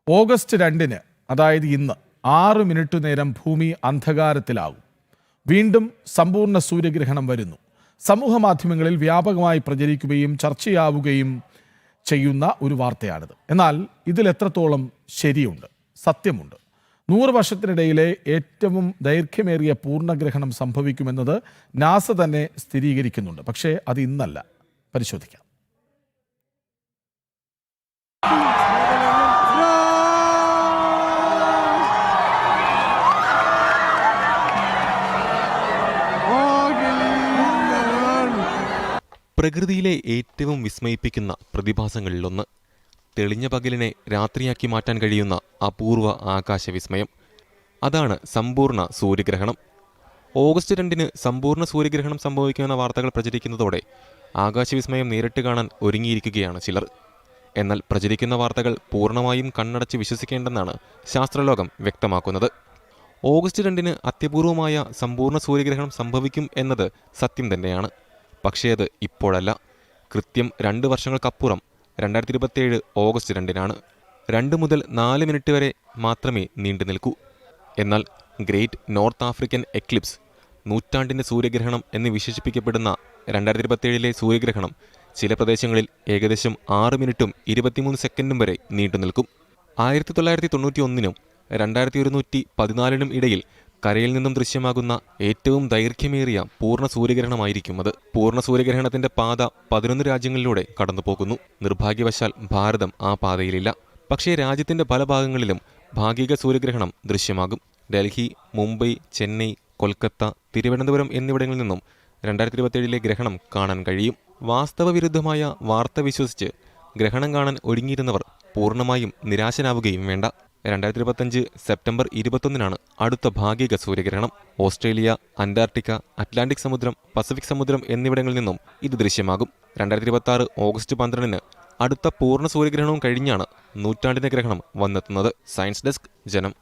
August 2-ന്, അതായത് ഇന്ന് 6 minute നേരം ഭൂമി അന്ധകാരത്തിലാകും. വീണ്ടും സമ്പൂർണ്ണ സൂര്യഗ്രഹണം വരുന്നു. സമൂഹ മാധ്യമങ്ങളിൽ വ്യാപകമായി പ്രചരിക്കുകയും ചർച്ചയാവുകയും ചെയ്യുന്ന ഒരു വാർത്തയാണിത്. എന്നാൽ ഇതിൽ എത്രത്തോളം ശരിയുണ്ട്, സത്യമുണ്ട്? 100 വർഷത്തിനിടയിലെ ഏറ്റവും ദൈർഘ്യമേറിയ പൂർണ്ണഗ്രഹണം സംഭവിക്കുമെന്നത് നാസ തന്നെ സ്ഥിരീകരിക്കുന്നുണ്ട്. പക്ഷേ അത് ഇന്നല്ല. പരിശോധിക്കാം. പ്രകൃതിയിലെ ഏറ്റവും വിസ്മയിപ്പിക്കുന്ന പ്രതിഭാസങ്ങളിലൊന്ന്. തെളിഞ്ഞ പകലിനെ രാത്രിയാക്കി മാറ്റാൻ കഴിയുന്ന അപൂർവ ആകാശവിസ്മയം. അതാണ് സമ്പൂർണ്ണ സൂര്യഗ്രഹണം. ഓഗസ്റ്റ് 2-ന് സമ്പൂർണ്ണ സൂര്യഗ്രഹണം സംഭവിക്കുമെന്ന വാർത്തകൾ പ്രചരിക്കുന്നതോടെ ആകാശവിസ്മയം നേരിട്ട് കാണാൻ ഒരുങ്ങിയിരിക്കുകയാണ് ചിലർ. എന്നാൽ പ്രചരിക്കുന്ന വാർത്തകൾ പൂർണ്ണമായും കണ്ണടച്ച് വിശ്വസിക്കേണ്ടെന്നാണ് ശാസ്ത്രലോകം വ്യക്തമാക്കുന്നത്. ഓഗസ്റ്റ് 2-ന് അത്യപൂർവമായ സമ്പൂർണ്ണ സൂര്യഗ്രഹണം സംഭവിക്കും എന്നത് സത്യം തന്നെയാണ്. പക്ഷേ അത് ഇപ്പോഴല്ല. കൃത്യം 2 വർഷങ്ങൾക്കപ്പുറം 2027 ഓഗസ്റ്റ് 2-നാണ്. 2 മുതൽ 4 മിനിറ്റ് വരെ മാത്രമേ നീണ്ടു നിൽക്കൂ. എന്നാൽ ഗ്രേറ്റ് നോർത്ത് ആഫ്രിക്കൻ എക്ലിപ്സ്, നൂറ്റാണ്ടിൻ്റെ സൂര്യഗ്രഹണം എന്ന് വിശേഷിപ്പിക്കപ്പെടുന്ന 2027 സൂര്യഗ്രഹണം ചില പ്രദേശങ്ങളിൽ ഏകദേശം 6 മിനിറ്റും 23 സെക്കൻഡും വരെ നീണ്ടു നിൽക്കും. 1991-നും 2114-നും ഇടയിൽ കരയിൽ നിന്നും ദൃശ്യമാകുന്ന ഏറ്റവും ദൈർഘ്യമേറിയ പൂർണ്ണ സൂര്യഗ്രഹണമായിരിക്കും അത്. പൂർണ്ണ സൂര്യഗ്രഹണത്തിന്റെ പാത 11 രാജ്യങ്ങളിലൂടെ കടന്നുപോകുന്നു. നിർഭാഗ്യവശാൽ ഭാരതം ആ പാതയിലില്ല. പക്ഷേ രാജ്യത്തിന്റെ പല ഭാഗങ്ങളിലും ഭാഗിക സൂര്യഗ്രഹണം ദൃശ്യമാകും. ഡൽഹി, മുംബൈ, ചെന്നൈ, കൊൽക്കത്ത, തിരുവനന്തപുരം എന്നിവിടങ്ങളിൽ നിന്നും 2027 ഗ്രഹണം കാണാൻ കഴിയും. വാസ്തവവിരുദ്ധമായ വാർത്ത വിശ്വസിച്ച് ഗ്രഹണം കാണാൻ ഒരുങ്ങിയിരുന്നവർ പൂർണ്ണമായും നിരാശനാവുകയും വേണ്ട. 2025 സെപ്റ്റംബർ 21-നാണ് അടുത്ത ഭാഗിക സൂര്യഗ്രഹണം. ഓസ്ട്രേലിയ, അന്റാർട്ടിക്ക, അറ്റ്ലാന്റിക് സമുദ്രം, പസഫിക് സമുദ്രം എന്നിവിടങ്ങളിൽ നിന്നും ഇത് ദൃശ്യമാകും. 2026 ഓഗസ്റ്റ് 12-ന് അടുത്ത പൂർണ്ണ സൂര്യഗ്രഹണവും കഴിഞ്ഞാണ് നൂറ്റാണ്ടിന്റെ ഗ്രഹണം വന്നെത്തുന്നത്. സയൻസ് ഡെസ്ക്, ജനം.